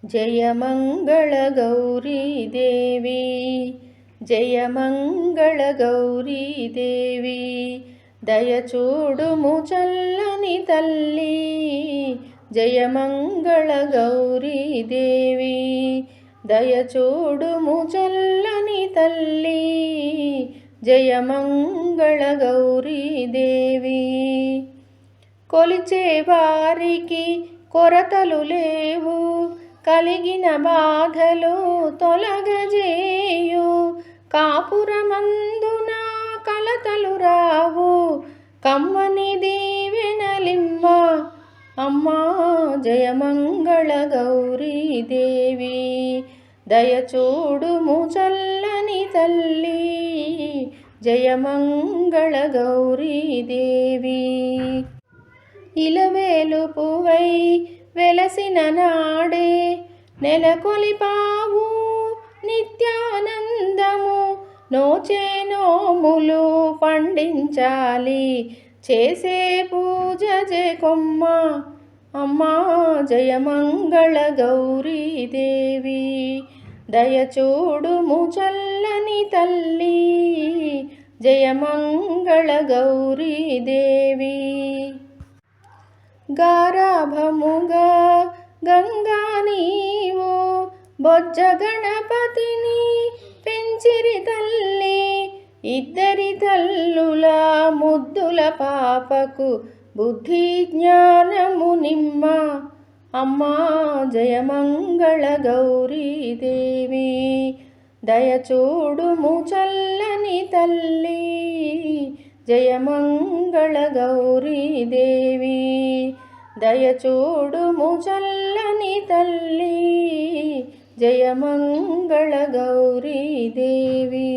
జయమంగళ గౌరీ దేవి, జయమంగళ గౌరీ దేవి, దయచూడుము చల్లని తల్లి. జయమంగళ గౌరీ దేవి, దయచూడుము చల్లని తల్లి. జయమంగళ గౌరీ దేవి, కొలిచే వారికి కొరతలు లేవు, కలిగిన బాధలు తొలగజేయు. కాపురమందున కలతలు రావు, కమ్మని దీవెనలిమ్మ అమ్మా. జయమంగళ గౌరీ దేవి, దయచూడుము చల్లని తల్లి. జయమంగళ గౌరీ దేవి, ఇలవేలు పువ్వై వెలసిన నాడే నెలకొలిపావు నిత్యానందము. నోచే నోములు పండించాలి, చేసే పూజ కొమ్మ అమ్మా. జయమంగళ గౌరీ దేవి, దయచూడుము చల్లని తల్లి. జయమంగళ గౌరీ దేవి, గారాభముగా గంగా నీవు బొజ్జ గణపతిని పెంచిరి తల్లి. ఇద్దరి తల్లుల ముద్దుల పాపకు బుద్ధి జ్ఞానము నిమ్మ అమ్మా. జయమంగళ గౌరీ దేవి, దయచూడుము చల్లని తల్లి. జయమంగళ గౌరీ దేవి, దయచూడుము చల్లని తల్లి. జయమంగళ గౌరీ దేవి.